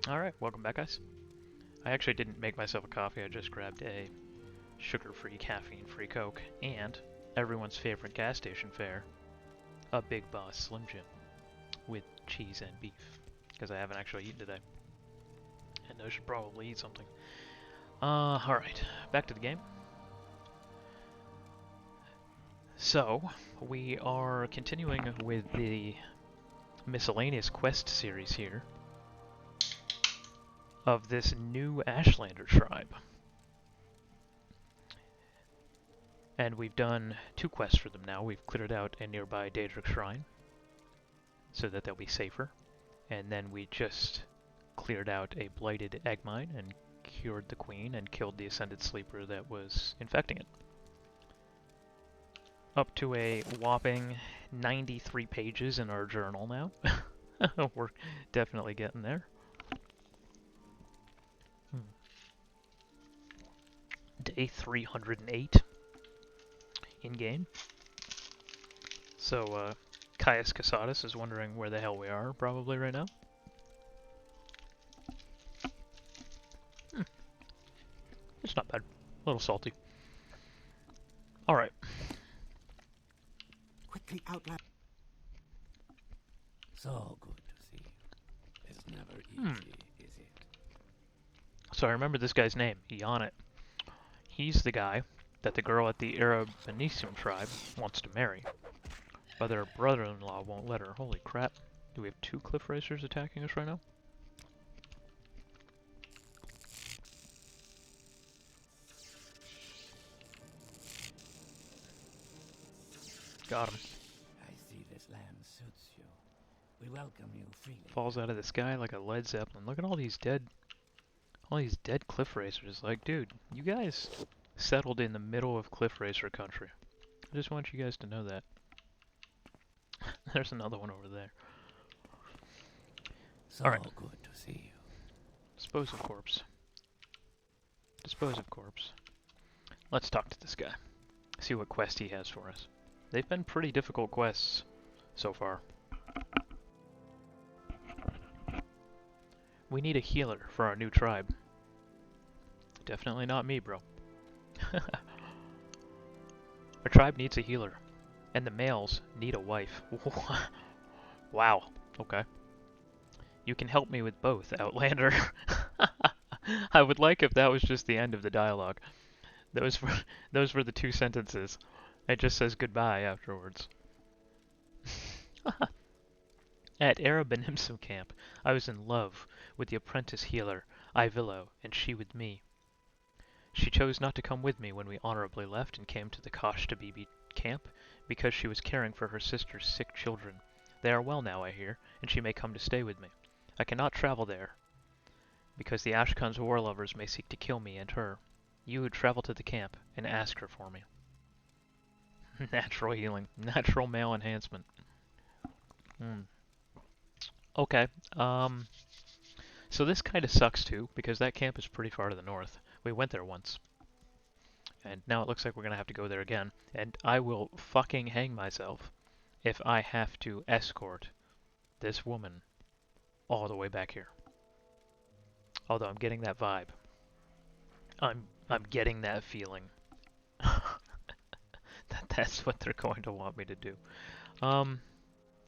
Alright, welcome back, guys. I actually didn't make myself a coffee, I just grabbed a sugar-free, caffeine-free Coke, and everyone's favorite gas station fare, a Big Boss Slim Jim, with cheese and beef, because I haven't actually eaten today. And I should probably eat something. Alright, back to the game. So, we are continuing with the miscellaneous quest series here of this new Ashlander tribe. And we've done 2 quests for them now. We've cleared out a nearby Daedric shrine so that they'll be safer. And then we just cleared out a blighted egg mine and cured the queen and killed the ascended sleeper that was infecting it. Up to a whopping 93 pages in our journal now. We're definitely getting there. Day 308 in-game. So, Caius Casatus is wondering where the hell we are, probably right now. It's not bad. A little salty. Alright. Quickly outline. So good to see you. It's never easy, is it? So I remember this guy's name, Yonit. He's the guy that the girl at the Arabanissium tribe wants to marry. But her brother-in-law won't let her. Holy crap. Do we have 2 cliff racers attacking us right now? Got him. I see this land suits you. We welcome you freely. Falls out of the sky like a Led Zeppelin. Look at all these dead cliff racers. Like, dude, you guys settled in the middle of cliff racer country. I just want you guys to know that. There's another one over there. So Alright. good to see you. Dispose of corpse. Dispose of corpse. Let's talk to this guy. See what quest he has for us. They've been pretty difficult quests so far. We need a healer for our new tribe. Definitely not me, bro. Our tribe needs a healer. And the males need a wife. Wow. Okay. You can help me with both, Outlander. I would like if that was just the end of the dialogue. Those were the 2 sentences. It just says goodbye afterwards. At Arabanissium camp, I was in love with the apprentice healer, Ivilo, and she with me. She chose not to come with me when we honorably left and came to the Koshtabibi camp because she was caring for her sister's sick children. They are well now, I hear, and she may come to stay with me. I cannot travel there because the Ashkan's war lovers may seek to kill me and her. You would travel to the camp and ask her for me. Natural healing. Natural male enhancement. Okay. So this kind of sucks too, because that camp is pretty far to the north. We went there once. And now it looks like we're gonna have to go there again. And I will fucking hang myself if I have to escort this woman all the way back here. Although I'm getting that vibe. I'm getting that feeling. That's what they're going to want me to do.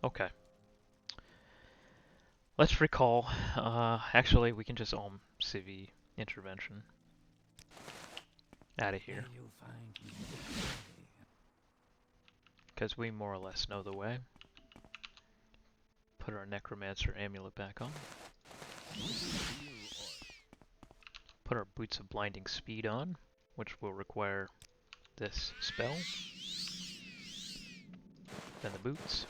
Okay. Let's recall. Actually, we can just Civi intervention. Out of here. Because we more or less know the way. Put our Necromancer amulet back on. Put our Boots of Blinding Speed on, which will require this spell. Then the boots.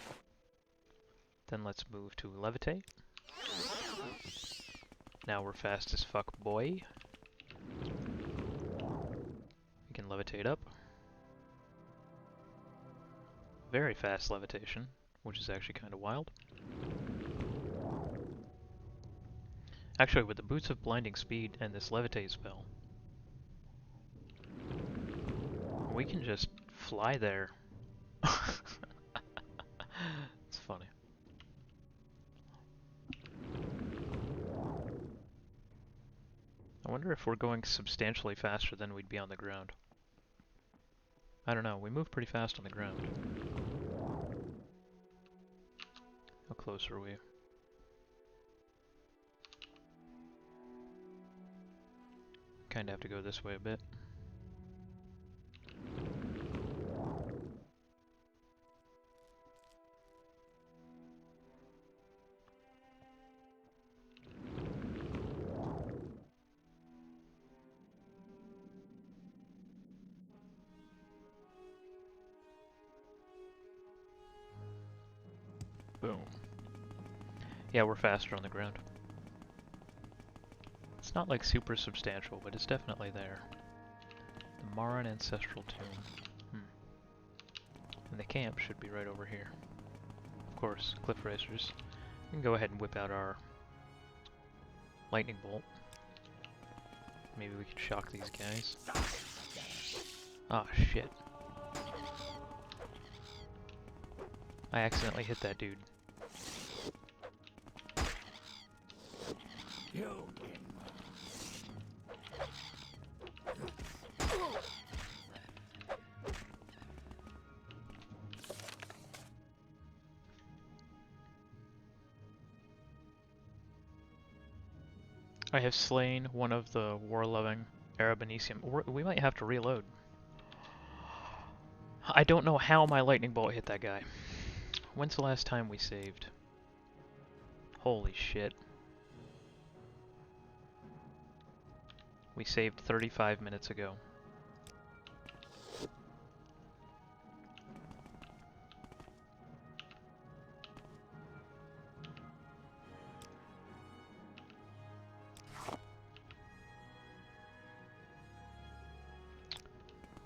Then let's move to Levitate. Now we're fast as fuck, boy. We can levitate up. Very fast levitation, which is actually kind of wild. Actually, with the Boots of Blinding Speed and this levitate spell, we can just fly there. It's funny. wonder if we're going substantially faster than we'd be on the ground. I don't know, we move pretty fast on the ground. How close are we? Kinda have to go this way a bit. Boom. Yeah, we're faster on the ground. It's not like super substantial, but it's definitely there. The Maran Ancestral Tomb. And the camp should be right over here. Of course, cliff racers. We can go ahead and whip out our lightning bolt. Maybe we can shock these guys. Ah, shit. I accidentally hit that dude. I have slain one of the war-loving Arabanesium. We might have to reload. I don't know how my lightning bolt hit that guy. When's the last time we saved? Holy shit. We saved 35 minutes ago.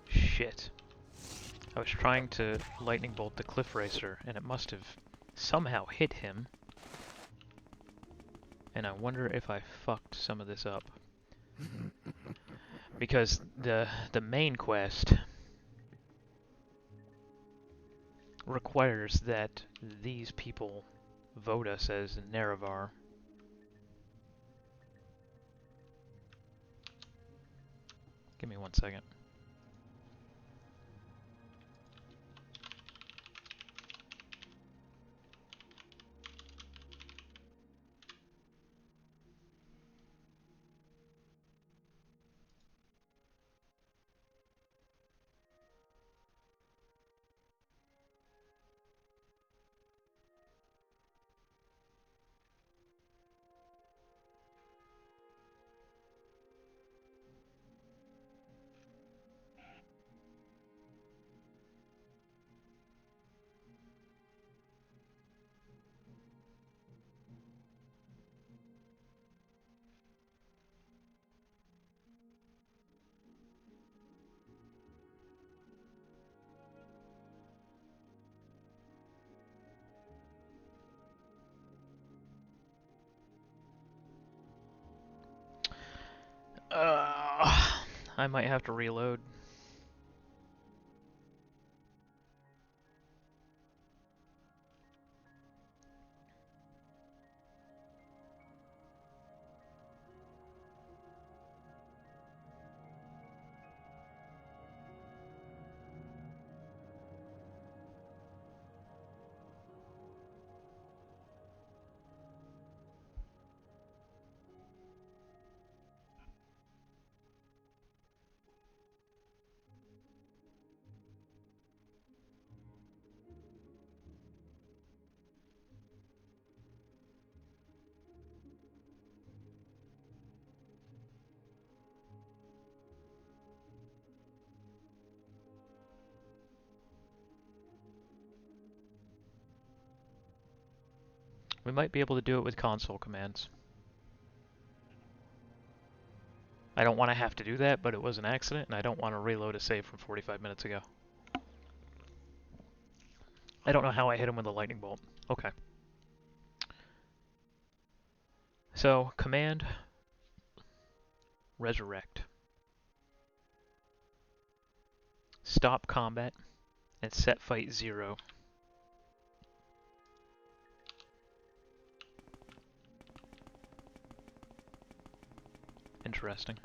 Shit. I was trying to lightning bolt the cliff racer, and it must have somehow hit him. And I wonder if I fucked some of this up. Because the main quest requires that these people vote us as Nerevar. Give me 1 second. I might have to reload. We might be able to do it with console commands. I don't want to have to do that, but it was an accident, and I don't want to reload a save from 45 minutes ago. I don't know how I hit him with a lightning bolt. Okay. So, command, resurrect. Stop combat, and set fight 0. interesting.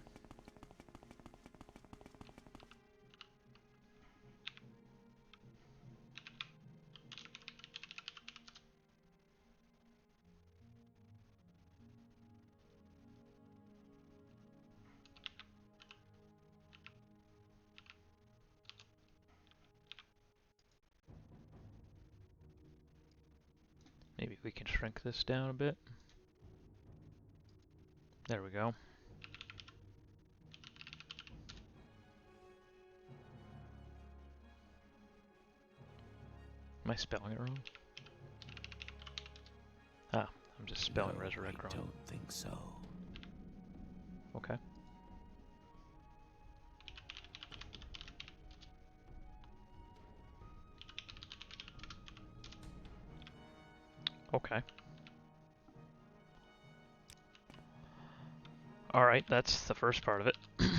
Maybe we can shrink this down a bit. There we go. Am I spelling it wrong? Ah, I'm just spelling No, resurrect I wrong. don't think so. Okay. Okay. Alright, that's the first part of it. I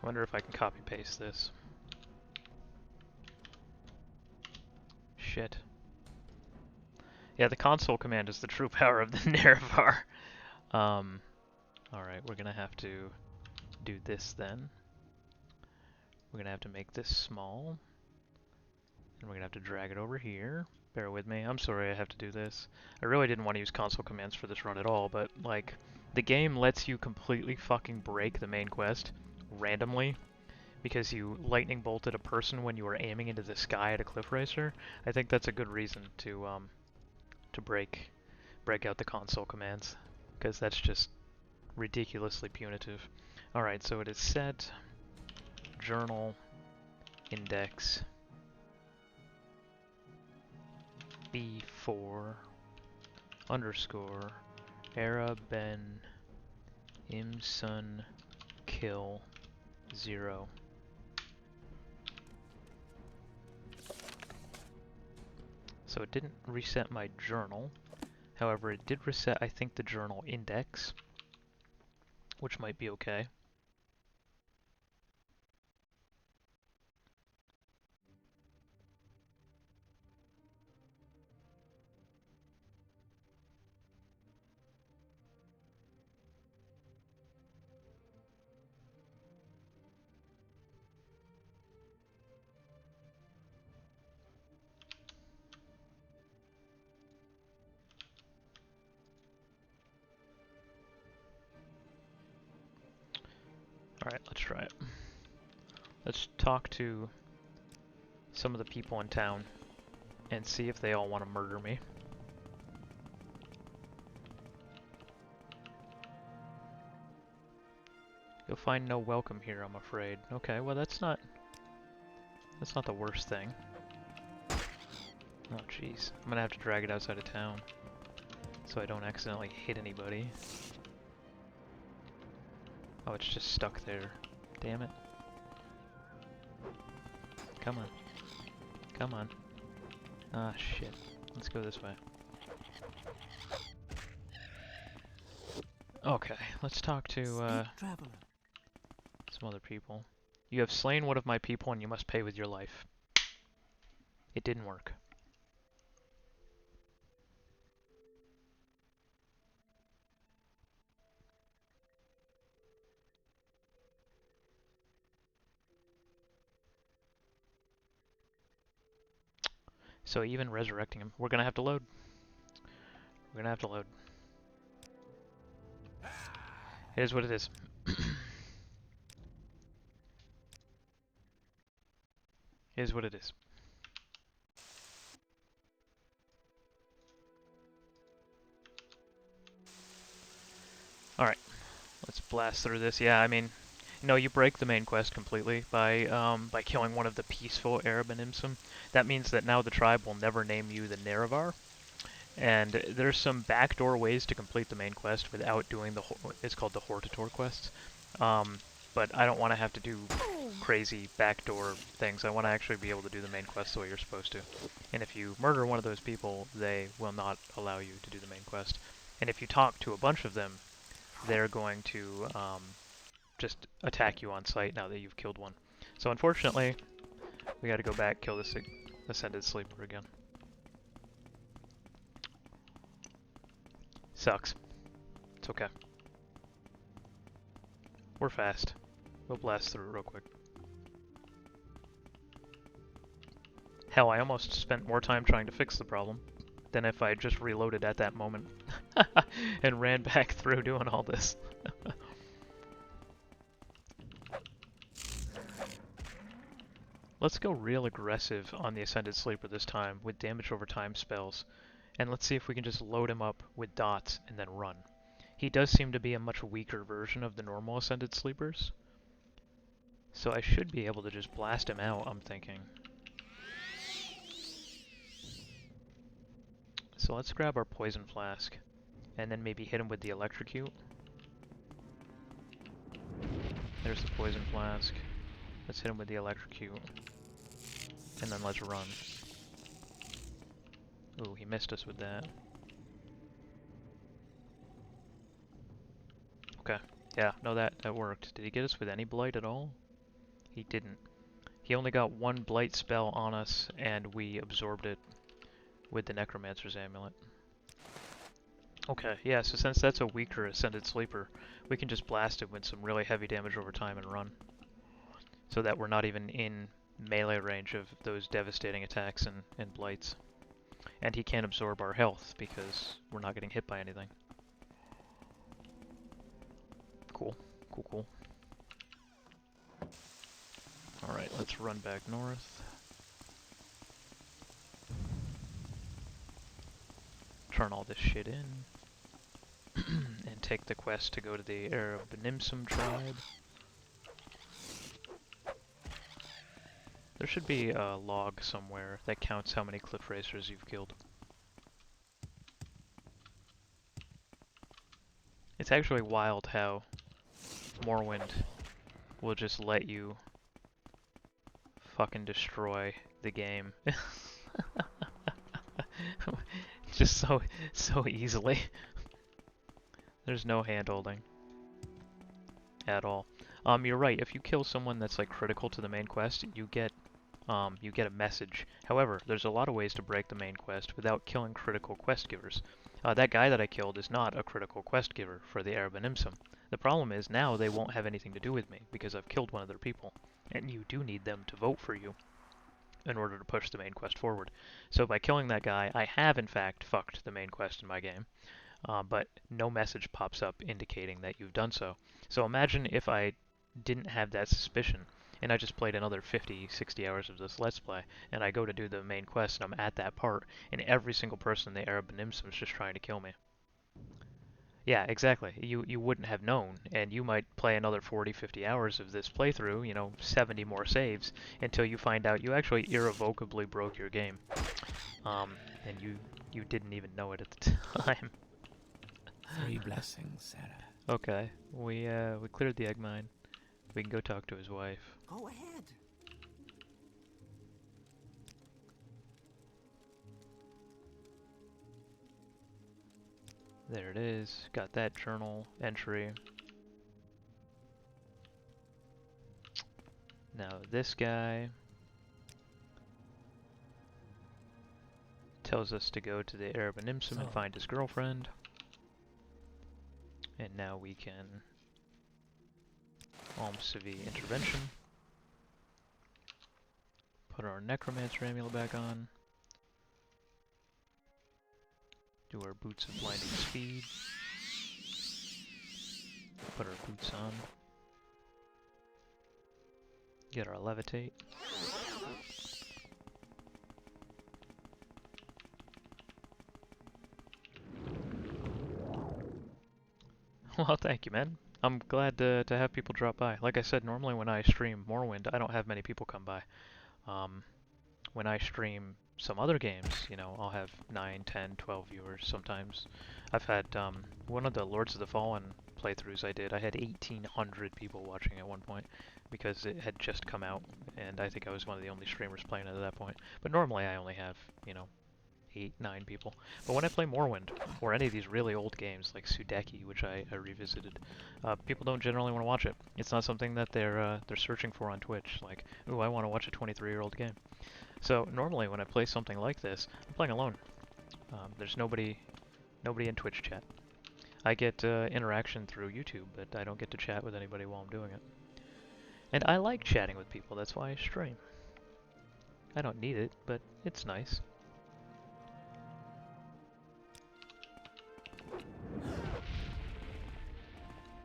wonder if I can copy paste this. Shit. Yeah, the console command is the true power of the Nerevar. Alright, we're gonna have to do this then. We're gonna have to make this small. And we're gonna have to drag it over here. Bear with me. I'm sorry I have to do this. I really didn't want to use console commands for this run at all, but, like, the game lets you completely fucking break the main quest randomly because you lightning bolted a person when you were aiming into the sky at a cliff racer. I think that's a good reason to break out the console commands, because that's just ridiculously punitive. Alright, so it is set journal index B4 underscore era ben imsun kill 0. So it didn't reset my journal. However, it did reset, I think, the journal index, which might be okay. Alright, let's try it. Let's talk to some of the people in town and see if they all want to murder me. You'll find no welcome here, I'm afraid. Okay, well that's not the worst thing. Oh jeez, I'm gonna have to drag it outside of town so I don't accidentally hit anybody. Oh, it's just stuck there. Damn it. Come on. Come on. Ah, shit. Let's go this way. Okay, let's talk to some other people. You have slain one of my people and you must pay with your life. It didn't work. So even resurrecting him, we're gonna have to load. We're gonna have to load. It is what it is. It is what it is. Alright, let's blast through this. Yeah, I mean, no, you break the main quest completely by killing one of the peaceful Arab and Imsum. That means that now the tribe will never name you the Nerevar. And there's some backdoor ways to complete the main quest without doing it's called the Hortator quest. But I don't want to have to do crazy backdoor things. I want to actually be able to do the main quest the way you're supposed to. And if you murder one of those people, they will not allow you to do the main quest. And if you talk to a bunch of them, they're going to just attack you on sight now that you've killed one. So unfortunately, we gotta go back, kill this Ascended Sleeper again. Sucks. It's okay. We're fast. We'll blast through it real quick. Hell, I almost spent more time trying to fix the problem than if I just reloaded at that moment and ran back through doing all this. Let's go real aggressive on the Ascended Sleeper this time with damage over time spells, and let's see if we can just load him up with dots and then run. He does seem to be a much weaker version of the normal Ascended Sleepers, so I should be able to just blast him out, I'm thinking. So let's grab our Poison Flask, and then maybe hit him with the Electrocute. There's the Poison Flask. Let's hit him with the Electrocute. And then let's run. Ooh, he missed us with that. Okay. Yeah, no, that worked. Did he get us with any blight at all? He didn't. He only got one blight spell on us, and we absorbed it with the Necromancer's Amulet. Okay, yeah, so since that's a weaker Ascended Sleeper, we can just blast it with some really heavy damage over time and run. So that we're not even in melee range of those devastating attacks and blights. And he can't absorb our health because we're not getting hit by anything. Cool, cool, cool. Alright, let's run back north. Turn all this shit in. And take the quest to go to the Erebbenimsum tribe. There should be a log somewhere that counts how many cliff racers you've killed. It's actually wild how Morrowind will just let you fucking destroy the game. Just so easily. There's no hand-holding at all. You're right, if you kill someone that's like critical to the main quest, you get a message. However, there's a lot of ways to break the main quest without killing critical quest givers. That guy that I killed is not a critical quest giver for the Erebbenimsum. The problem is now they won't have anything to do with me because I've killed one of their people, and you do need them to vote for you in order to push the main quest forward. So by killing that guy, I have in fact fucked the main quest in my game, but no message pops up indicating that you've done so. So imagine if I didn't have that suspicion, and I just played another 50, 60 hours of this Let's Play, and I go to do the main quest, and I'm at that part, and every single person in the Erebbenimsum is just trying to kill me. Yeah, exactly. You wouldn't have known, and you might play another 40, 50 hours of this playthrough, you know, 70 more saves, until you find out you actually irrevocably broke your game. And you didn't even know it at the time. 3 blessings, Sarah. Okay, we cleared the egg mine. We can go talk to his wife. Go ahead. There it is. Got that journal entry. Now this guy tells us to go to the Erebbenimsum and find his girlfriend. And now we can Almsivi intervention. Put our Necromancer amulet back on. Do our boots of blinding speed. Put our boots on. Get our levitate. Well, thank you, man. I'm glad to have people drop by. Like I said, normally when I stream Morrowind, I don't have many people come by. When I stream some other games, you know, I'll have 9, 10, 12 viewers sometimes. I've had one of the Lords of the Fallen playthroughs I did, I had 1,800 people watching at one point because it had just come out, and I think I was one of the only streamers playing it at that point. But normally I only have, you know, 8, 9 people. But when I play Morrowind, or any of these really old games like Sudeki, which I revisited, people don't generally want to watch it. It's not something that they're searching for on Twitch, like, ooh, I want to watch a 23-year-old game. So normally when I play something like this, I'm playing alone. There's nobody in Twitch chat. I get interaction through YouTube, but I don't get to chat with anybody while I'm doing it. And I like chatting with people, that's why I stream. I don't need it, but it's nice.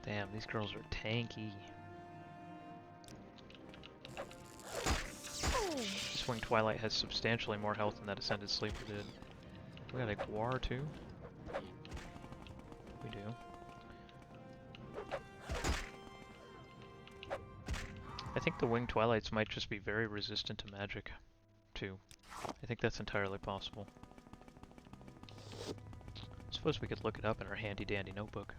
Damn, these girls are tanky. This Winged Twilight has substantially more health than that Ascended Sleeper did. We got a Guar too? We do. I think the Winged Twilights might just be very resistant to magic, too. I think that's entirely possible. I suppose we could look it up in our handy-dandy notebook.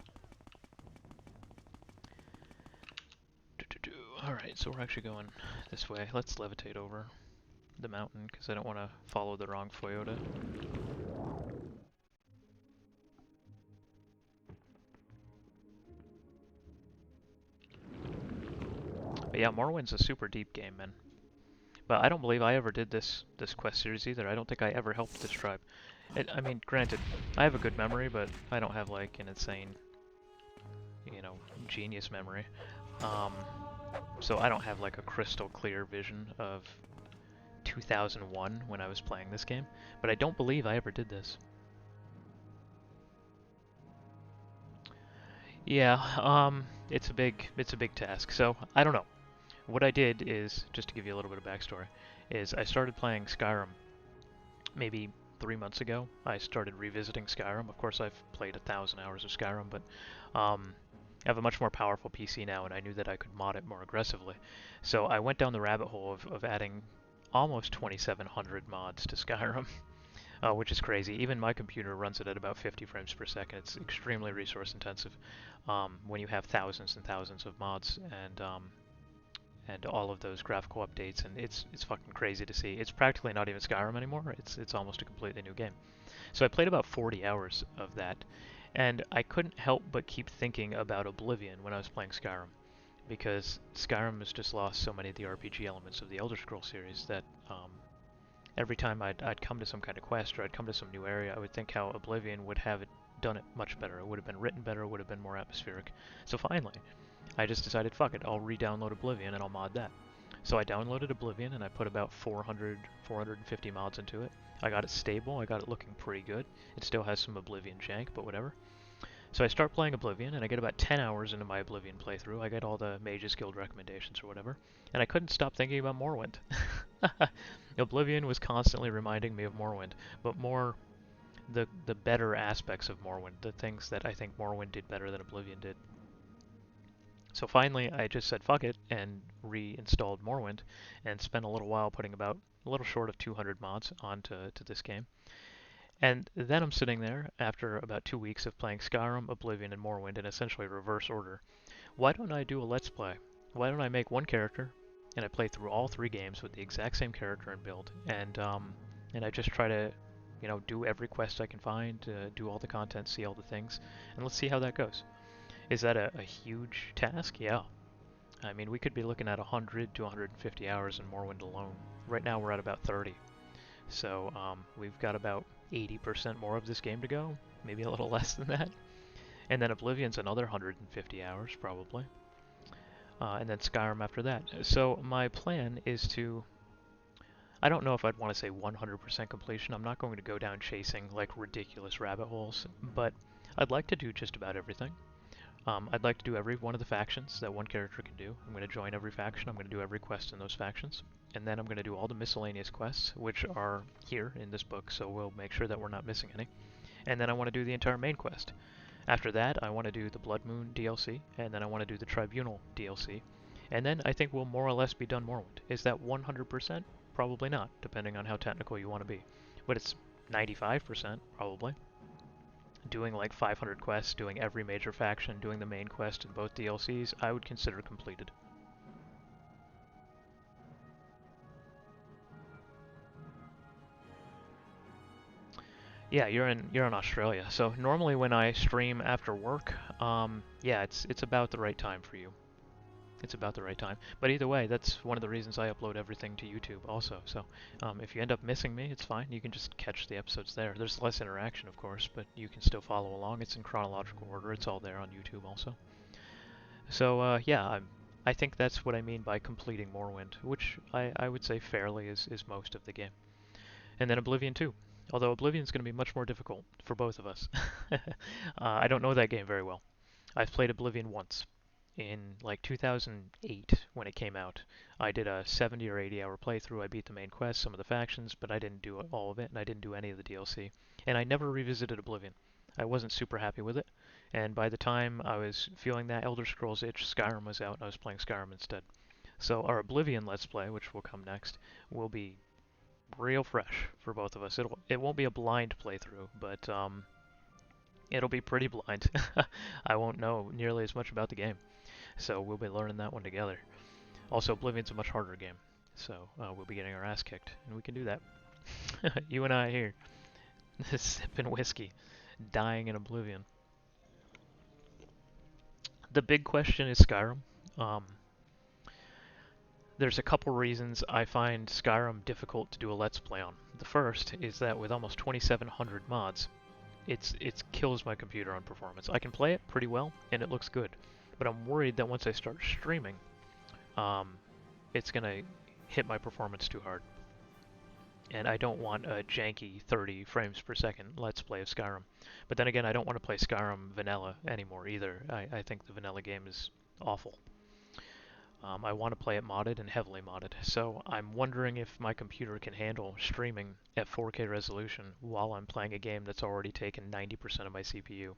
Alright, so we're actually going this way. Let's levitate over the mountain, because I don't want to follow the wrong Toyota. But yeah, Morrowind's a super deep game, man. But I don't believe I ever did this quest series either. I don't think I ever helped this tribe. I mean, granted, I have a good memory, but I don't have like an insane, you know, genius memory. So I don't have like a crystal clear vision of 2001 when I was playing this game. But I don't believe I ever did this. Yeah, it's a big task. So I don't know. What I did is, just to give you a little bit of backstory, is I started playing Skyrim maybe 3 months ago. I started revisiting Skyrim. Of course, I've played 1,000 hours of Skyrim, but I have a much more powerful PC now, and I knew that I could mod it more aggressively. So I went down the rabbit hole of adding almost 2,700 mods to Skyrim, which is crazy. Even my computer runs it at about 50 frames per second. It's extremely resource intensive when you have thousands and thousands of mods, and all of those graphical updates, and it's fucking crazy to see. It's practically not even Skyrim anymore. It's almost a completely new game. So I played about 40 hours of that, and I couldn't help but keep thinking about Oblivion when I was playing Skyrim, because Skyrim has just lost so many of the RPG elements of the Elder Scrolls series that every time I'd come to some kind of quest or I'd come to some new area, I would think how Oblivion would have done it much better. It would have been written better, it would have been more atmospheric. So finally, I just decided, fuck it, I'll re-download Oblivion and I'll mod that. So I downloaded Oblivion and I put about 450 mods into it. I got it stable, I got it looking pretty good. It still has some Oblivion jank, but whatever. So I start playing Oblivion, and I get about 10 hours into my Oblivion playthrough. I get all the Mages Guild recommendations or whatever, and I couldn't stop thinking about Morrowind. Oblivion was constantly reminding me of Morrowind, but more the better aspects of Morrowind, the things that I think Morrowind did better than Oblivion did. So finally, I just said fuck it and reinstalled Morrowind, and spent a little while putting about a little short of 200 mods onto this game. And then I'm sitting there after about 2 weeks of playing Skyrim, Oblivion, and Morrowind in essentially reverse order. Why don't I do a Let's Play? Why don't I make one character, and I play through all 3 games with the exact same character and build, and I just try to, you know, do every quest I can find, do all the content, see all the things, and let's see how that goes. Is that a huge task? Yeah. I mean, we could be looking at 100 to 150 hours in Morrowind alone. Right now we're at about 30. So we've got about 80% more of this game to go, maybe a little less than that. And then Oblivion's another 150 hours, probably. And then Skyrim after that. So my plan is to... I don't know if I'd want to say 100% completion. I'm not going to go down chasing like ridiculous rabbit holes, but I'd like to do just about everything. I'd like to do every one of the factions that one character can do. I'm going to join every faction. I'm going to do every quest in those factions. And then I'm going to do all the miscellaneous quests, which are here in this book, so we'll make sure that we're not missing any. And then I want to do the entire main quest. After that, I want to do the Blood Moon DLC, and then I want to do the Tribunal DLC. And then I think we'll more or less be done Morrowind. Is that 100%? Probably not, depending on how technical you want to be. But it's 95%, probably. Doing like 500 quests, doing every major faction, doing the main quest in both DLCs, I would consider completed. Yeah, you're in Australia. So normally when I stream after work, yeah, it's about the right time for you. It's about the right time. But either way, that's one of the reasons I upload everything to YouTube also. So if you end up missing me, it's fine. You can just catch the episodes there. There's less interaction, of course, but you can still follow along. It's in chronological order. It's all there on YouTube also. So yeah, I think that's what I mean by completing Morrowind, which I would say fairly is most of the game. And then Oblivion 2. Although Oblivion's going to be much more difficult for both of us. I don't know that game very well. I've played Oblivion once in like 2008 when it came out. I did a 70 or 80 hour playthrough. I beat the main quest, some of the factions, but I didn't do all of it, and I didn't do any of the DLC. And I never revisited Oblivion. I wasn't super happy with it, and by the time I was feeling that Elder Scrolls itch, Skyrim was out, and I was playing Skyrim instead. So our Oblivion Let's Play, which will come next, will be real fresh for both of us. It won't be a blind playthrough, but it'll be pretty blind. I won't know nearly as much about the game, so we'll be learning that one together. Also, Oblivion's a much harder game, so we'll be getting our ass kicked, and we can do that. You and I here, sipping whiskey, dying in Oblivion. The big question is Skyrim. Um, there's a couple reasons I find Skyrim difficult to do a Let's Play on. The first is that with almost 2,700 mods, it kills my computer on performance. I can play it pretty well, and it looks good, but I'm worried that once I start streaming, um, it's gonna hit my performance too hard. And I don't want a janky 30 frames per second Let's Play of Skyrim. But then again, I don't want to play Skyrim vanilla anymore either. I think the vanilla game is awful. I want to play it modded and heavily modded. So I'm wondering if my computer can handle streaming at 4K resolution while I'm playing a game that's already taken 90% of my CPU.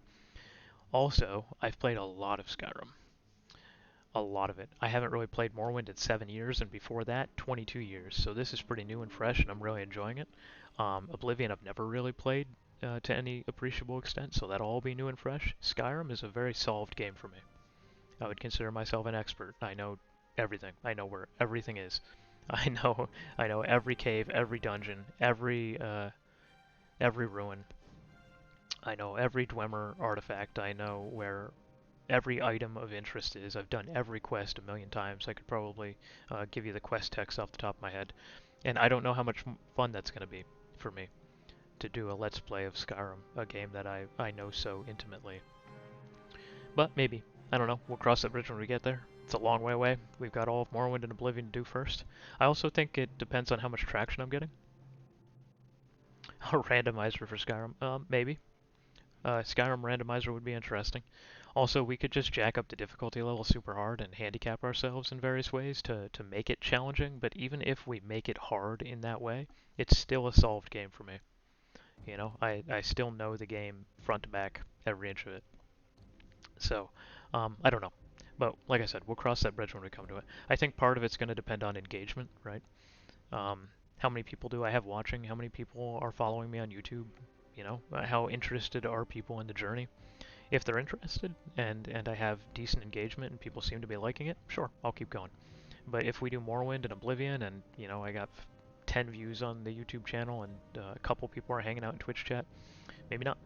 Also, I've played a lot of Skyrim. A lot of it. I haven't really played Morrowind in 7 years, and before that, 22 years. So this is pretty new and fresh, and I'm really enjoying it. Oblivion I've never really played to any appreciable extent, so that'll all be new and fresh. Skyrim is a very solved game for me. I would consider myself an expert. I know everything. I know where everything is. I know every cave, every dungeon, every ruin. I know every Dwemer artifact. I know where every item of interest is. I've done every quest a million times. I could probably give you the quest text off the top of my head. And I don't know how much fun that's going to be for me to do a Let's Play of Skyrim, a game that I know so intimately. But maybe. I don't know. We'll cross that bridge when we get there. It's a long way away. We've got all of Morrowind and Oblivion to do first. I also think it depends on how much traction I'm getting. A randomizer for Skyrim? Maybe. Skyrim randomizer would be interesting. Also, we could just jack up the difficulty level super hard and handicap ourselves in various ways to make it challenging, but even if we make it hard in that way, it's still a solved game for me. You know, I still know the game front to back, every inch of it. So, I don't know. But like I said, we'll cross that bridge when we come to it. I think part of it's going to depend on engagement, right? How many people do I have watching? How many people are following me on YouTube? You know, how interested are people in the journey? If they're interested and I have decent engagement and people seem to be liking it, sure, I'll keep going. But if we do Morrowind and Oblivion and, you know, I got 10 views on the YouTube channel and a couple people are hanging out in Twitch chat, maybe not.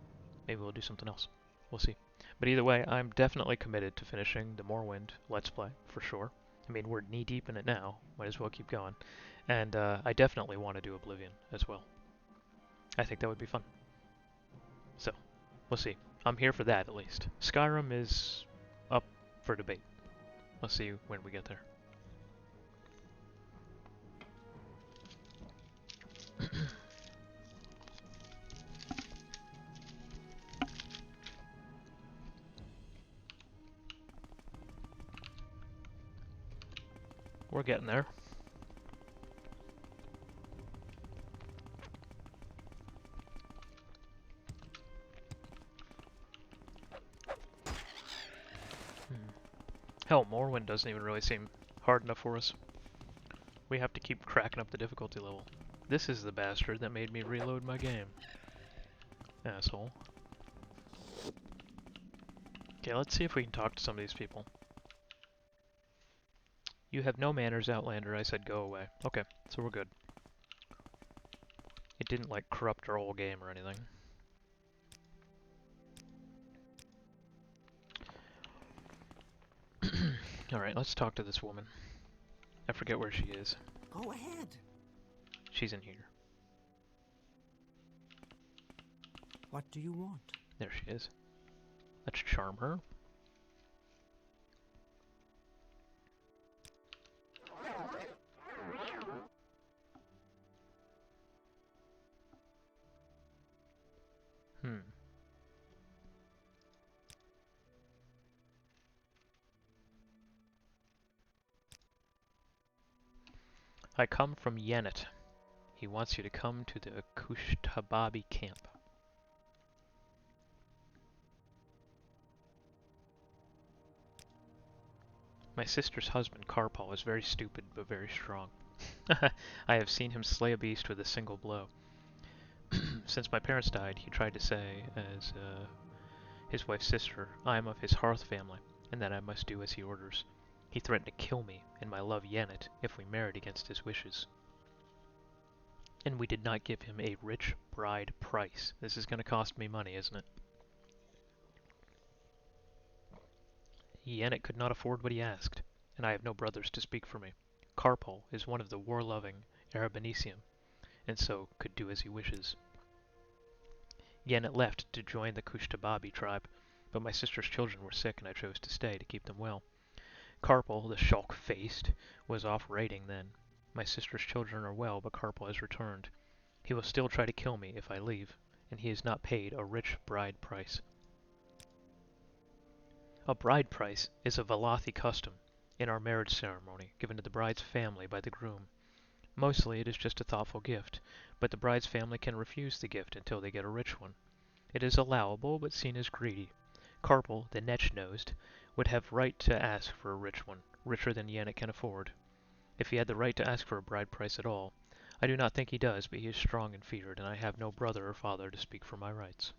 Maybe we'll do something else. We'll see. But either way, I'm definitely committed to finishing the Morrowind Let's Play, for sure. I mean, we're knee deep in it now. Might as well keep going. And I definitely want to do Oblivion as well. I think that would be fun. So, we'll see. I'm here for that, at least. Skyrim is up for debate. We'll see when we get there. We're getting there. Hell, Morrowind doesn't even really seem hard enough for us. We have to keep cracking up the difficulty level. This is the bastard that made me reload my game. Asshole. Okay, let's see if we can talk to some of these people. You have no manners, Outlander. I said go away. Okay, so we're good. It didn't, like, corrupt our whole game or anything. Alright, let's talk to this woman. I forget where she is. Go ahead. She's in here. What do you want? There she is. Let's charm her. Hmm. I come from Yennet. He wants you to come to the Kushtababi camp. My sister's husband, Karpal, is very stupid but very strong. I have seen him slay a beast with a single blow. Since my parents died, he tried to say, as his wife's sister, I am of his hearth family, and that I must do as he orders. He threatened to kill me and my love Yennet if we married against his wishes. And we did not give him a rich bride price. This is going to cost me money, isn't it? Yennet could not afford what he asked, and I have no brothers to speak for me. Karpal is one of the war-loving Arabanesium, and so could do as he wishes. Yennet left to join the Kushtababi tribe, but my sister's children were sick and I chose to stay to keep them well. Karpal, the shulk-faced, was off raiding then. My sister's children are well, but Karpal has returned. He will still try to kill me if I leave, and he has not paid a rich bride price. A bride price is a Valathi custom in our marriage ceremony given to the bride's family by the groom. Mostly it is just a thoughtful gift, but the bride's family can refuse the gift until they get a rich one. It is allowable, but seen as greedy. Karpal, the netch-nosed, would have right to ask for a rich one, richer than Yennet can afford. If he had the right to ask for a bride price at all. I do not think he does, but he is strong and feared, and I have no brother or father to speak for my rights.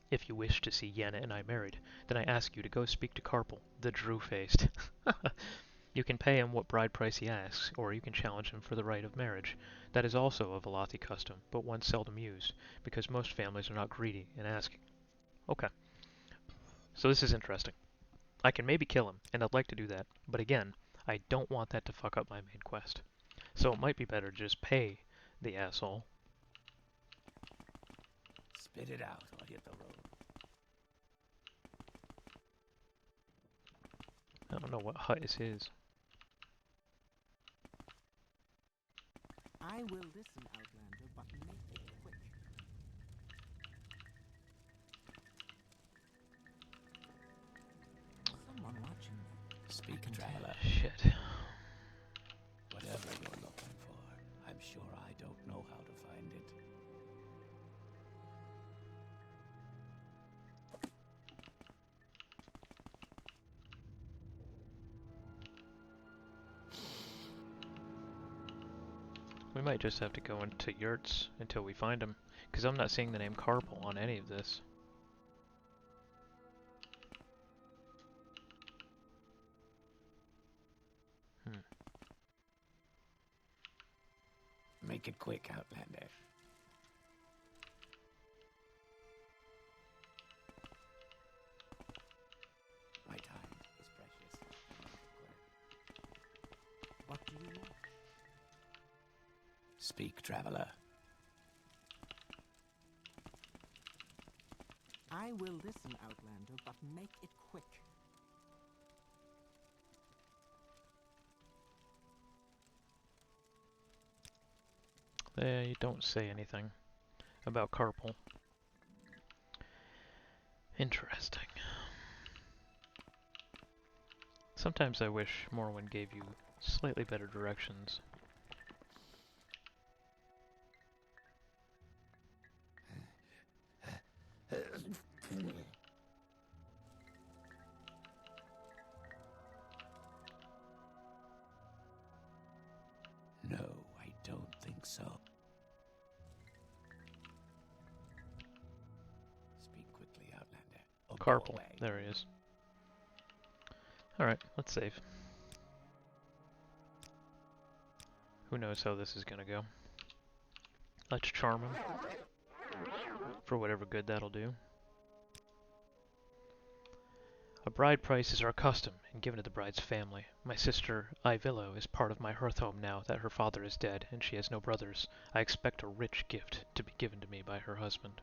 If you wish to see Yennet and I married, then I ask you to go speak to Karpal, the Drew-faced. You can pay him what bride price he asks, or you can challenge him for the right of marriage. That is also a Valathi custom, but one seldom used, because most families are not greedy in asking. Okay, so this is interesting. I can maybe kill him, and I'd like to do that, but again, I don't want that to fuck up my main quest. So it might be better to just pay the asshole. Spit it out or hit the road. I don't know what hut is his. I will listen, Outlander, but make it quick. Someone watching me. Speak, traveler. Shit. Whatever you're looking for, I'm sure I don't know how to find it. We might just have to go into yurts until we find him, because I'm not seeing the name Karpal on any of this. Make it quick, Outlander. My time is precious. What do you want? Speak, traveler. I will listen, Outlander, but make it quick. They don't say anything about Karpal. Interesting. Sometimes I wish Morrowind gave you slightly better directions. No, I don't think so. Speak quickly, Outlander. Or go Karpal. away. There he is. Alright, let's save. Who knows how this is gonna go. Let's charm him. For whatever good that'll do. A bride price is our custom and given to the bride's family. My sister, Ivillo, is part of my hearth home now that her father is dead and she has no brothers. I expect a rich gift to be given to me by her husband.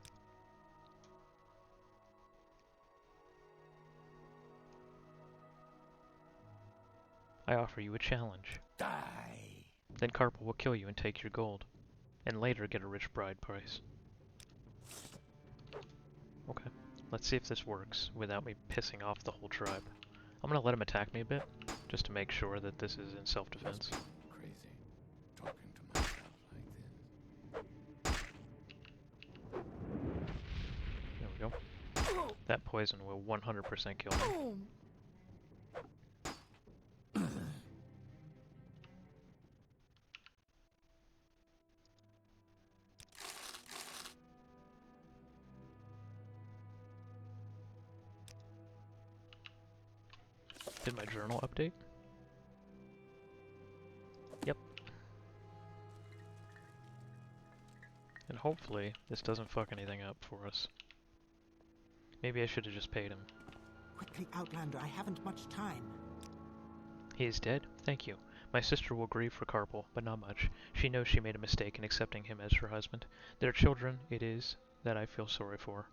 I offer you a challenge. Die! Then Carpal will kill you and take your gold, and later get a rich bride price. Okay, let's see if this works without me pissing off the whole tribe. I'm gonna let him attack me a bit, just to make sure that this is in self-defense. Crazy. Talking to myself like this. There we go. That poison will 100% kill me. Did my journal update? Yep. And hopefully this doesn't fuck anything up for us. Maybe I should have just paid him. Quickly, Outlander, I haven't much time. He is dead? Thank you. My sister will grieve for Carpal, but not much. She knows she made a mistake in accepting him as her husband. Their children, it is, that I feel sorry for.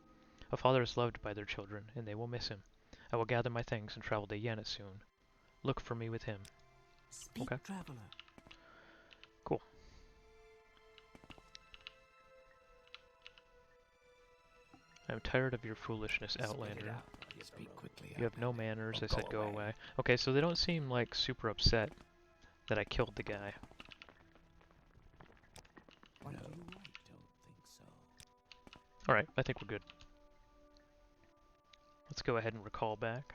A father is loved by their children, and they will miss him. I will gather my things and travel to Yenna soon. Look for me with him. Speak, Okay. traveler. Cool. I'm tired of your foolishness, Outlander. Speak quickly, You have no Outlander, manners, or I said go go away. Okay, so they don't seem like super upset that I killed the guy. What No, do you want? I don't think so. Alright, I think we're good. Let's go ahead and recall back.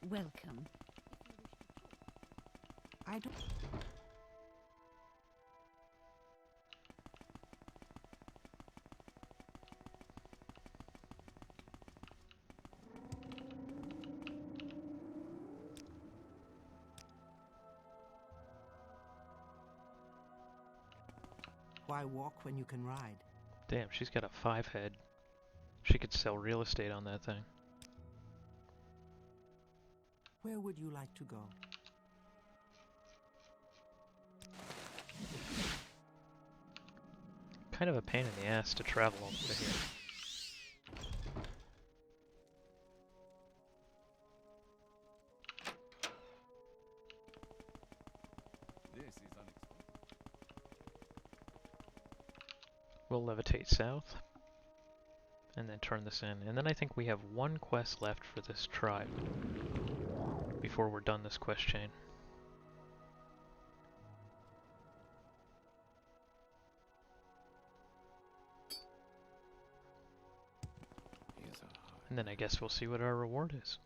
Welcome. I don't. Why walk when you can ride? Damn, she's got a 5-head. She could sell real estate on that thing. Where would you like to go? Kind of a pain in the ass to travel over to here. This is unexpected. We'll levitate south. And then turn this in. And then I think we have one quest left for this tribe before we're done this quest chain. Here's a heart. And then I guess we'll see what our reward is.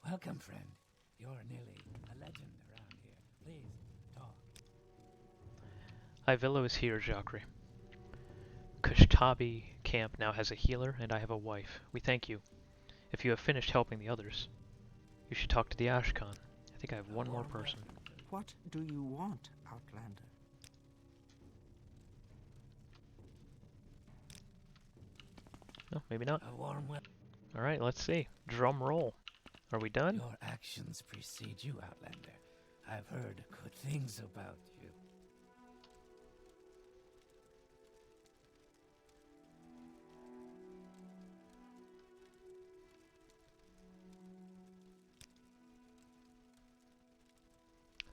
Welcome, friend. You're nearly a legend around here. Please, talk. Ivillo is here, Jhakri. Kushtabi camp now has a healer, and I have a wife. We thank you. If you have finished helping the others, you should talk to the Ashkan. I think I have one more person. What do you want, Outlander? No, maybe not. A warm welcome. Alright, let's see. Drum roll. Are we done? Your actions precede you, Outlander. I've heard good things about you.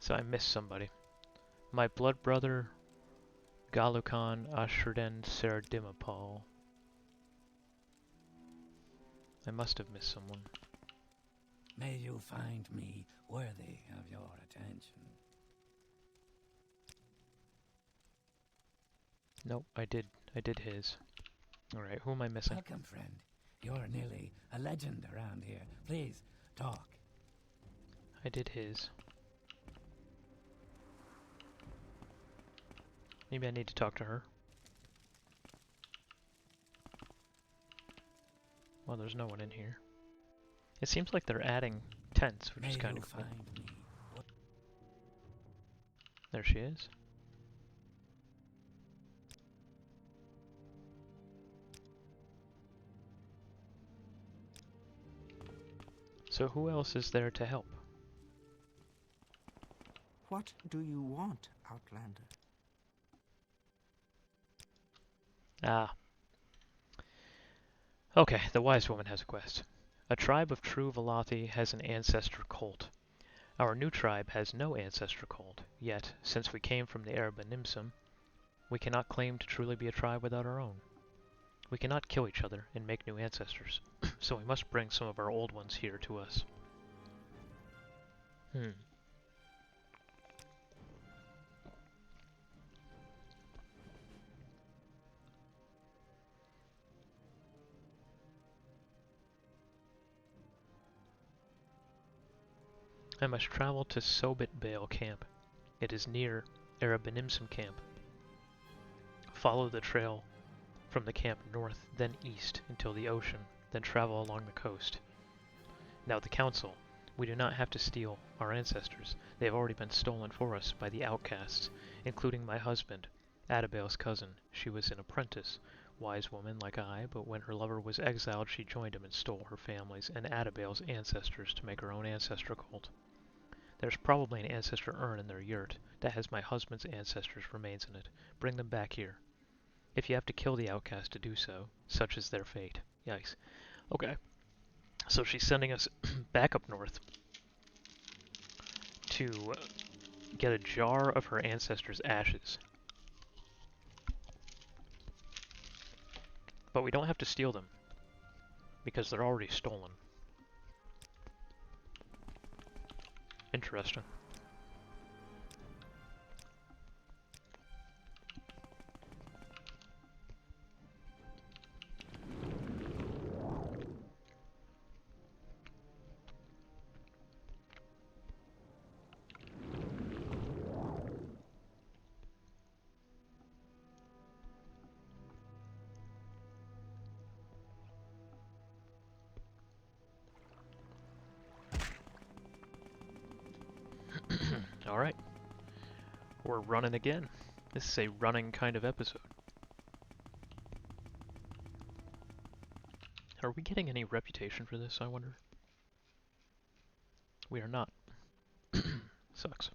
So I missed somebody. My blood brother, Galukan Ashurden Serdimapal. I must have missed someone. May you find me worthy of your attention. Nope, I did his. Alright, who am I missing? Welcome, friend. You're nearly a legend around here. Please, talk. I did his. Maybe I need to talk to her. Well, there's no one in here. It seems like they're adding tents, which is kind of cool. Find me. There she is. So who else is there to help? What do you want, Outlander? Ah. Okay, the wise woman has a quest. A tribe of true Velothi has an ancestor cult. Our new tribe has no ancestor cult, yet, since we came from the Erebinimsum, we cannot claim to truly be a tribe without our own. We cannot kill each other and make new ancestors, so we must bring some of our old ones here to us. I must travel to Sobit Bale Camp. It is near Erebinimsum Camp. Follow the trail from the camp north, then east until the ocean, then travel along the coast. Now the council, we do not have to steal our ancestors. They have already been stolen for us by the outcasts, including my husband, Adabale's cousin. She was an apprentice, wise woman like I, but when her lover was exiled, she joined him and stole her family's and Adabale's ancestors to make her own ancestor cult. There's probably an ancestor urn in their yurt that has my husband's ancestors' remains in it. Bring them back here. If you have to kill the outcast to do so, such is their fate. Yikes. Okay. So she's sending us back up north to get a jar of her ancestors' ashes. But we don't have to steal them, because they're already stolen. Interesting. Alright. We're running again. This is a running kind of episode. Are we getting any reputation for this, I wonder? We are not. Sucks.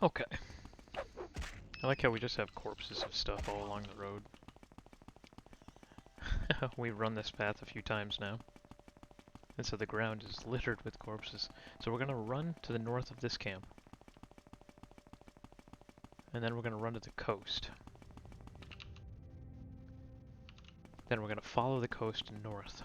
Okay. I like how we just have corpses of stuff all along the road. We've run this path a few times now. And so the ground is littered with corpses. So we're going to run to the north of this camp. And then we're going to run to the coast. Then we're going to follow the coast north.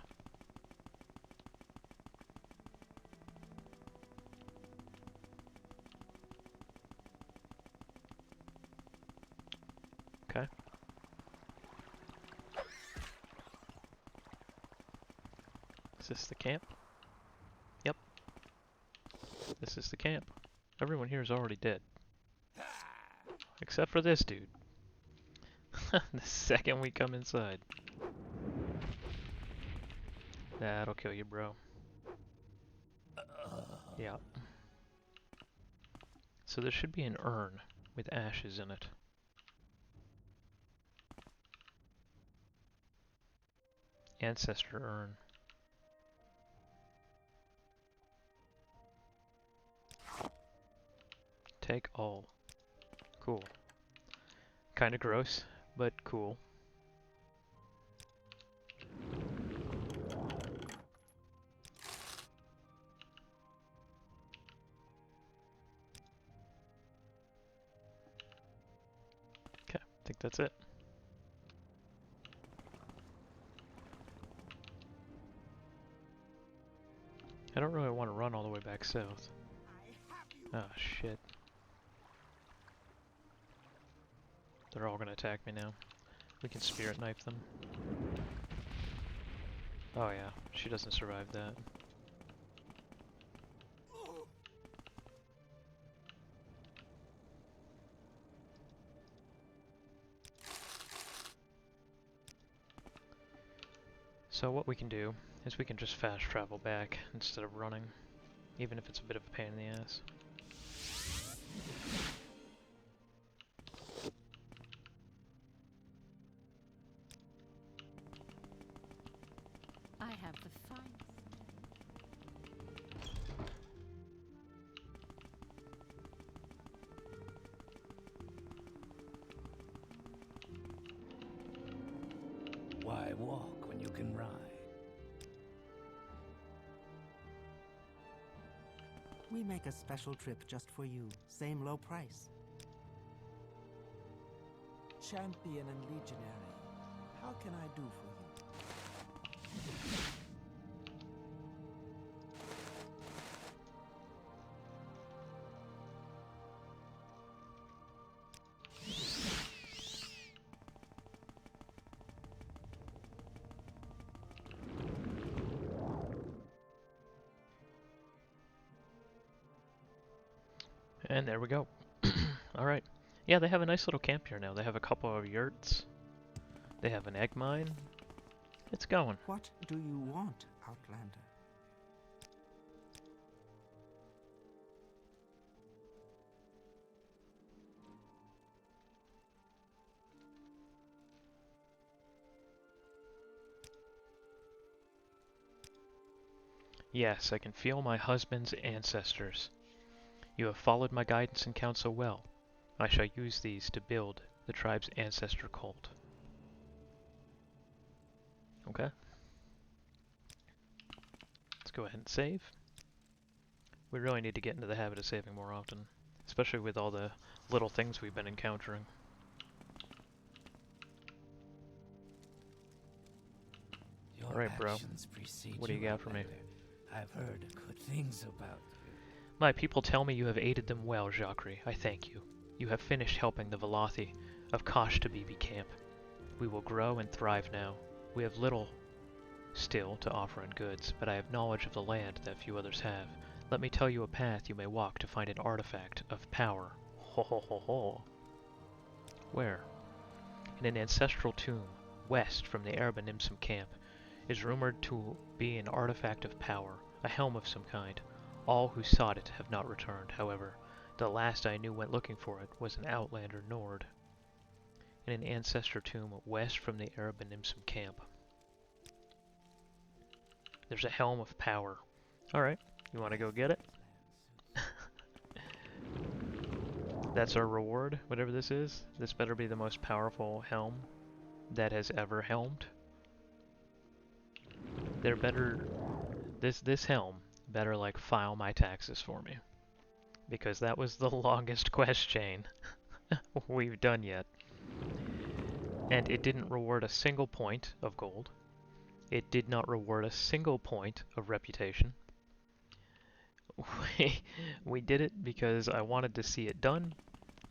Okay. Is this the camp? Yep. This is the camp. Everyone here is already dead. Except for this dude. The second we come inside. That'll kill you, bro. Yeah. So there should be an urn with ashes in it. Ancestor urn. Take all. Cool. Kinda gross, but cool. Okay, I think that's it. I don't really want to run all the way back south. Oh shit. They're all gonna attack me now. We can spirit knife them. Oh yeah, she doesn't survive that. So what we can do is we can just fast travel back instead of running, even if it's a bit of a pain in the ass. I have the finest. Why walk when you can ride? We make a special trip just for you. Same low price. Champion and legionary, how can I do for you? And there we go. Alright. Yeah, they have a nice little camp here now. They have a couple of yurts. They have an egg mine. It's going. What do you want, Outlander? Yes, I can feel my husband's ancestors. You have followed my guidance and counsel well. I shall use these to build the tribe's ancestor cult. Okay. Let's go ahead and save. We really need to get into the habit of saving more often, especially with all the little things we've been encountering. Alright, bro. What do you got for me? I've heard good things about you. My people tell me you have aided them well, Jhakri. I thank you. You have finished helping the Velothi of Kashtabibi camp. We will grow and thrive now. We have little still to offer in goods, but I have knowledge of the land that few others have. Let me tell you a path you may walk to find an artifact of power. Ho ho ho ho. Where? In an ancestral tomb, west from the Arabanimsum camp, is rumored to be an artifact of power, a helm of some kind. All who sought it have not returned, however. The last I knew went looking for it was an outlander Nord. In an ancestor tomb west from the Arabanimsum camp. There's a helm of power. Alright, you want to go get it? That's our reward, whatever this is. This better be the most powerful helm that has ever helmed. There better... This helm better, like, file my taxes for me. Because that was the longest quest chain we've done yet. And it didn't reward a single point of gold. It did not reward a single point of reputation. We did it because I wanted to see it done,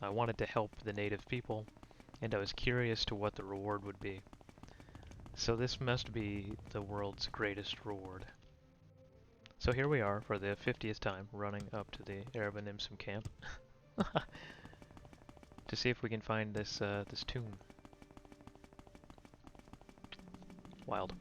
I wanted to help the native people, and I was curious to what the reward would be. So this must be the world's greatest reward. So here we are for the 50th time running up to the Arabanimsum camp to see if we can find this this tomb. Wild.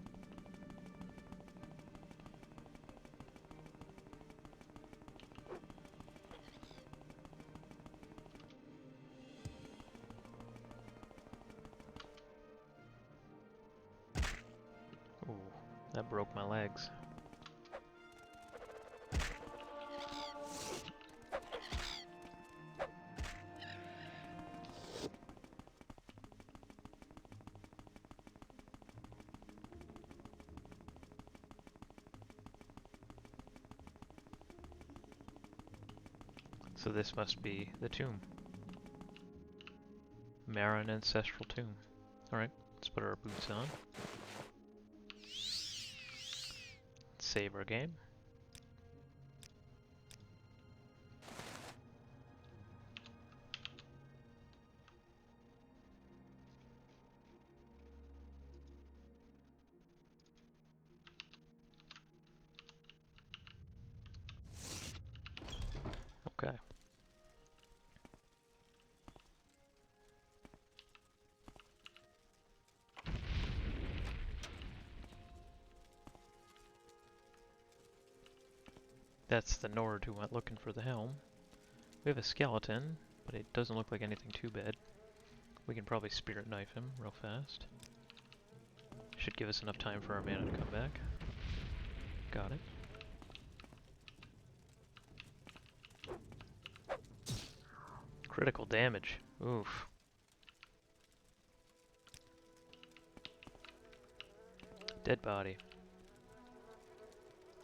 Ooh. That broke my legs. So this must be the tomb. Marin Ancestral Tomb. Alright, let's put our boots on. Save our game. Okay. That's the Nord who went looking for the helm. We have a skeleton, but it doesn't look like anything too bad. We can probably spirit knife him real fast. Should give us enough time for our mana to come back. Got it. Critical damage. Oof. Dead body.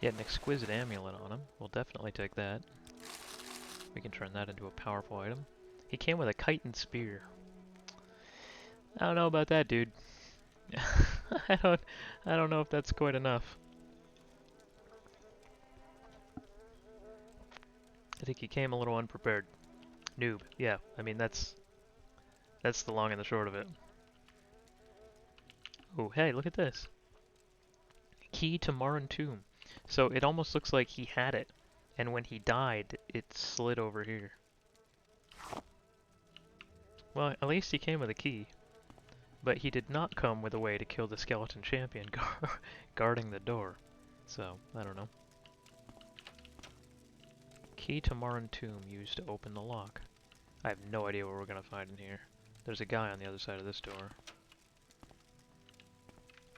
He had an exquisite amulet on him. We'll definitely take that. We can turn that into a powerful item. He came with a kite and spear. I don't know about that, dude. I don't know if that's quite enough. I think he came a little unprepared. Noob. Yeah, I mean that's the long and the short of it. Oh, hey, look at this. Key to Marin Tomb. So it almost looks like he had it, and when he died, it slid over here. Well, at least he came with a key. But he did not come with a way to kill the skeleton champion guarding the door. So, I don't know. Key to Marin Tomb used to open the lock. I have no idea what we're gonna find in here. There's a guy on the other side of this door.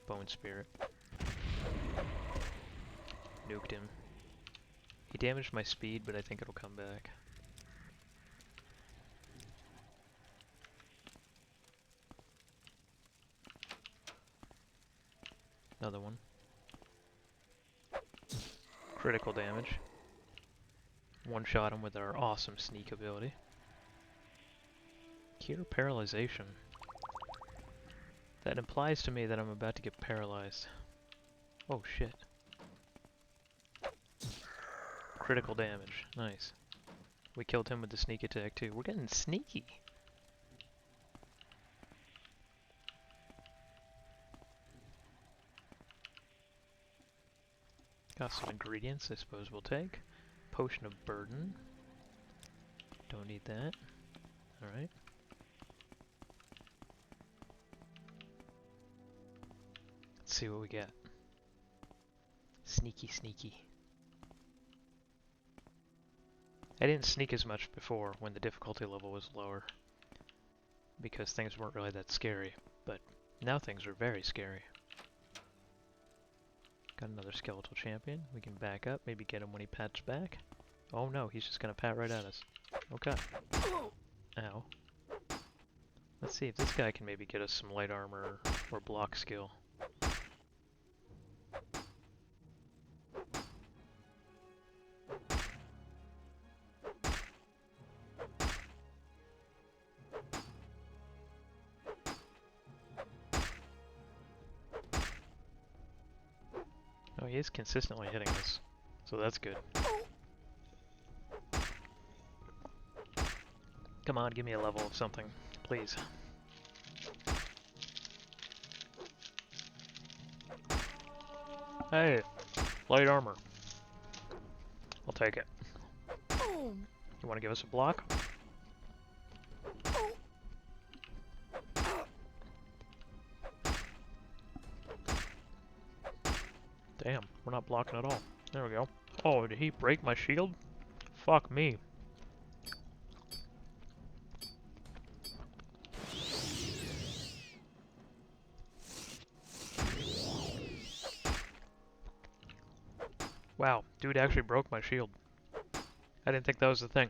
Bone Spirit. Nuked him. He damaged my speed, but I think it'll come back. Another one. Critical damage. One-shot him with our awesome sneak ability. Cure paralyzation. That implies to me that I'm about to get paralyzed. Oh shit. Critical damage. Nice. We killed him with the sneak attack too. We're getting sneaky. Got some ingredients I suppose we'll take. Potion of Burden. Don't need that. Alright. Let's see what we get. Sneaky, sneaky. I didn't sneak as much before when the difficulty level was lower, because things weren't really that scary, but now things are very scary. Got another skeletal champion. We can back up, maybe get him when he pats back. Oh no, he's just gonna pat right at us. Okay. Ow. Let's see if this guy can maybe get us some light armor or block skill. Oh, he is consistently hitting us, so that's good. Come on, give me a level of something, please. Hey, light armor. I'll take it. You want to give us a block? Damn, we're not blocking at all. There we go. Oh, did he break my shield? Fuck me. Wow, dude actually broke my shield. I didn't think that was the thing.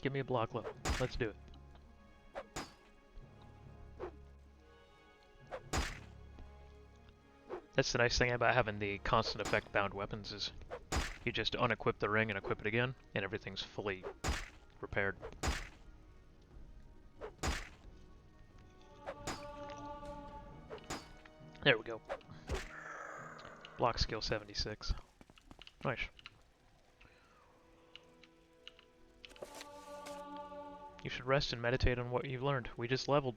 Give me a block level. Let's do it. That's the nice thing about having the constant effect bound weapons is you just unequip the ring and equip it again, and everything's fully repaired. There we go. Block skill 76. Nice. You should rest and meditate on what you've learned. We just leveled.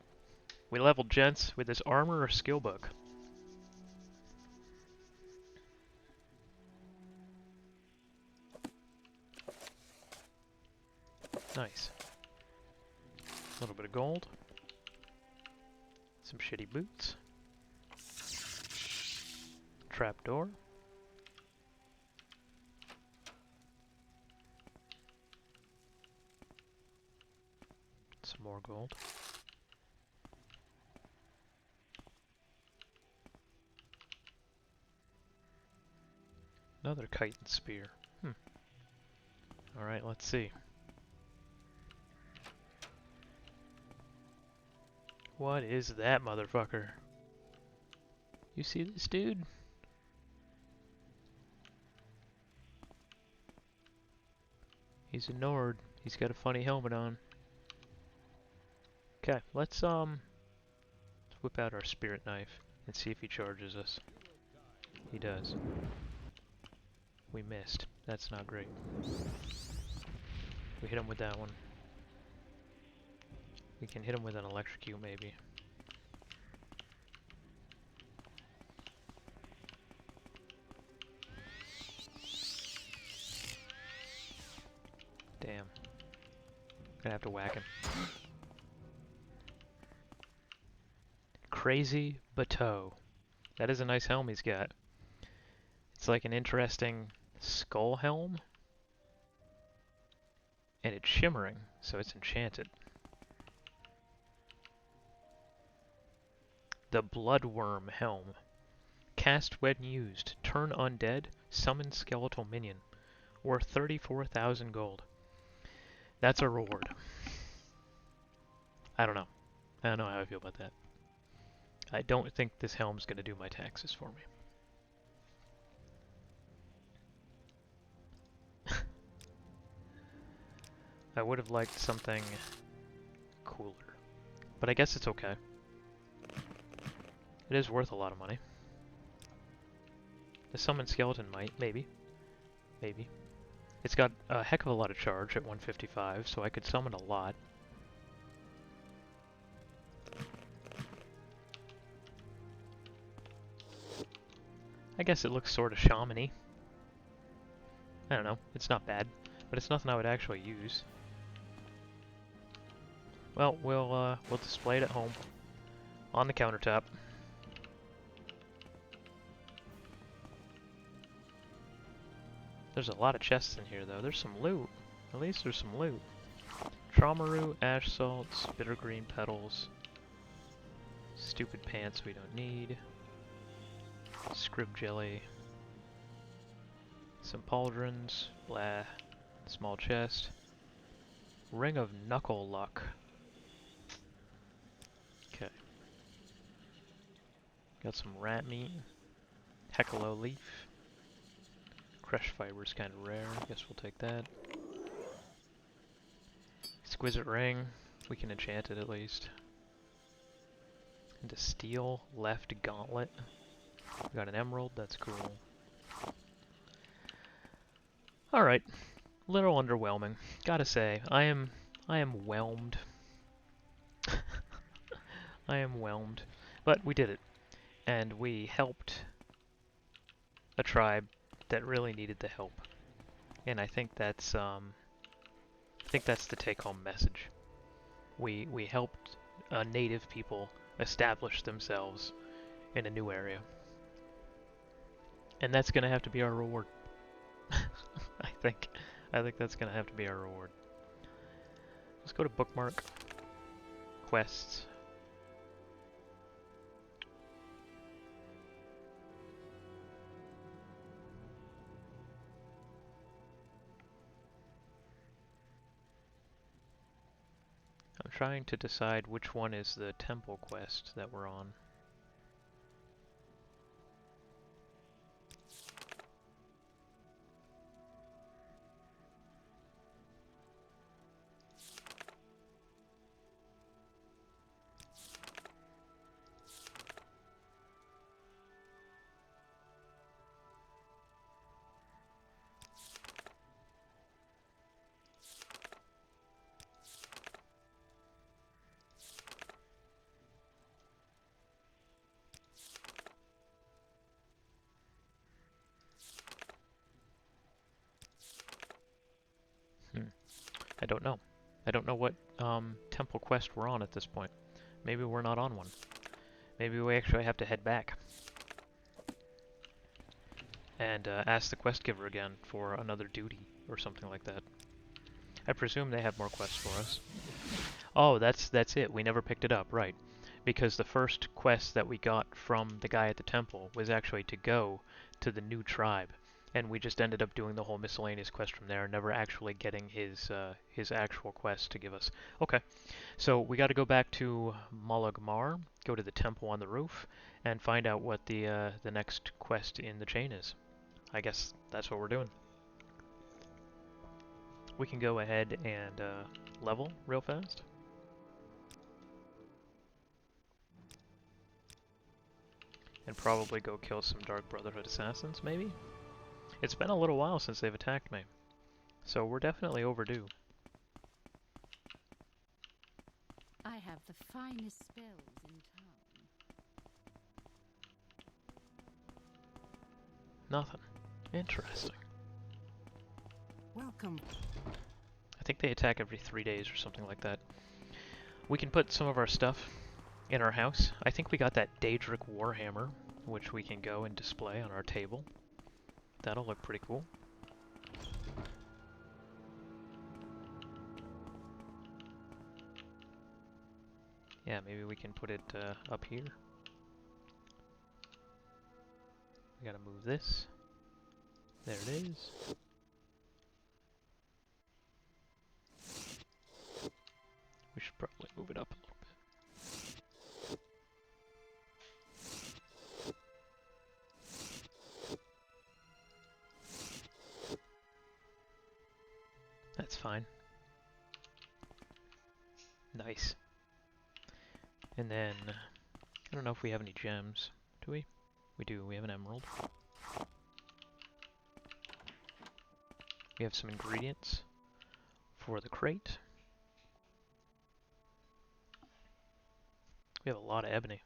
We leveled, gents, with this armor or skill book. Nice. A little bit of gold. Some shitty boots. Trapdoor. Some more gold. Another kite and spear. Alright, let's see. What is that motherfucker? You see this dude? He's a Nord. He's got a funny helmet on. Okay, let's whip out our spirit knife and see if he charges us. He does. We missed. That's not great. We hit him with that one. We can hit him with an electrocute maybe. Damn. Gonna have to whack him. Crazy Bateau. That is a nice helm he's got. It's like an interesting skull helm. And it's shimmering, so it's enchanted. The Bloodworm Helm. Cast when used. Turn undead. Summon skeletal minion. Worth 34,000 gold. That's a reward. I don't know. I don't know how I feel about that. I don't think this helm's gonna do my taxes for me. I would have liked something cooler. But I guess it's okay. It is worth a lot of money. The summon skeleton might, maybe. Maybe. It's got a heck of a lot of charge at 155, so I could summon a lot. I guess it looks sort of shaman-y. I don't know, it's not bad, but it's nothing I would actually use. Well, we'll display it at home, on the countertop. There's a lot of chests in here, though. There's some loot. At least there's some loot. Trauma root, ash salts, bitter green petals. Stupid pants we don't need. Scrib jelly. Some pauldrons. Blah. Small chest. Ring of knuckle luck. Okay. Got some rat meat. Heckalo leaf. Crushed fiber's kind of rare. Guess we'll take that. Exquisite ring. We can enchant it at least. And a steel left gauntlet. We got an emerald. That's cool. Alright. Little underwhelming. Gotta say, I am whelmed. I am whelmed. But we did it. And we helped a tribe that really needed the help. And I think that's the take-home message. We helped native people establish themselves in a new area. And that's gonna have to be our reward. I think that's gonna have to be our reward. Let's go to bookmark. Quests. trying to decide which one is the temple quest that we're on. I don't know. I don't know what temple quest we're on at this point. Maybe we're not on one. Maybe we actually have to head back and ask the quest giver again for another duty or something like that. I presume they have more quests for us. Oh, that's it. We never picked it up, right? Because the first quest that we got from the guy at the temple was actually to go to the new tribe, and we just ended up doing the whole miscellaneous quest from there, never actually getting his actual quest to give us. Okay, so we got to go back to Malagmar, go to the temple on the roof, and find out what the next quest in the chain is. I guess that's what we're doing. We can go ahead and level real fast. And probably go kill some Dark Brotherhood assassins, maybe? It's been a little while since they've attacked me, so we're definitely overdue. I have the finest spells in town. Nothing. Interesting. Welcome. I think they attack every 3 days or something like that. We can put some of our stuff in our house. I think we got that Daedric Warhammer, which we can go and display on our table. That'll look pretty cool. Yeah, maybe we can put it up here. We gotta move this. There it is. We should probably move it up a little bit. That's fine. Nice. And then, I don't know if we have any gems. Do we? We do. We have an emerald. We have some ingredients for the crate. We have a lot of ebony.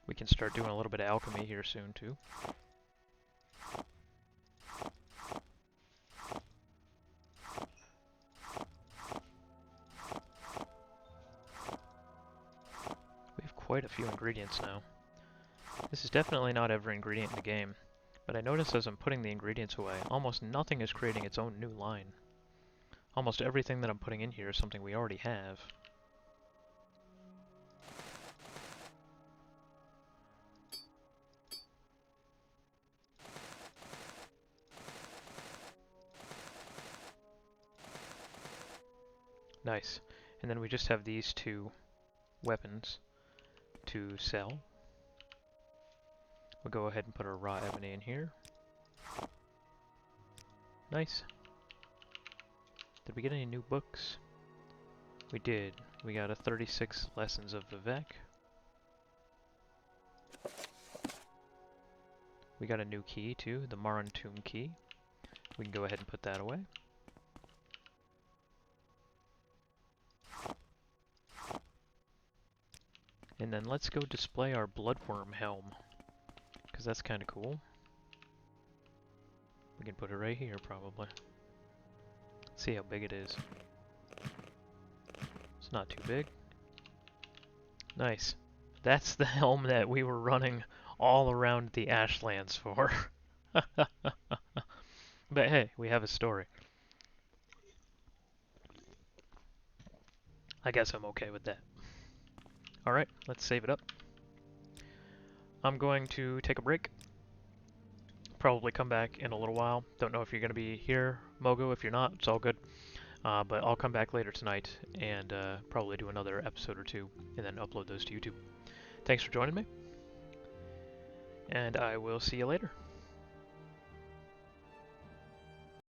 We can start doing a little bit of alchemy here soon too. We have quite a few ingredients now. This is definitely not every ingredient in the game, but I notice as I'm putting the ingredients away, almost nothing is creating its own new line. Almost everything that I'm putting in here is something we already have. Nice. And then we just have these two weapons to sell. We'll go ahead and put our raw ebony in here. Nice. Did we get any new books? We did. We got a 36 Lessons of Vivek. We got a new key too, the Maran Tomb key. We can go ahead and put that away. And then let's go display our Bloodworm helm, because that's kind of cool. We can put it right here probably. See how big it is. It's not too big. Nice. That's the helm that we were running all around the Ashlands for. But hey, we have a story. I guess I'm okay with that. Alright, let's save it up. I'm going to take a break, probably come back in a little while. Don't know if you're going to be here, Mogo. If you're not, it's all good. But I'll come back later tonight and probably do another episode or two and then upload those to YouTube. Thanks for joining me, and I will see you later.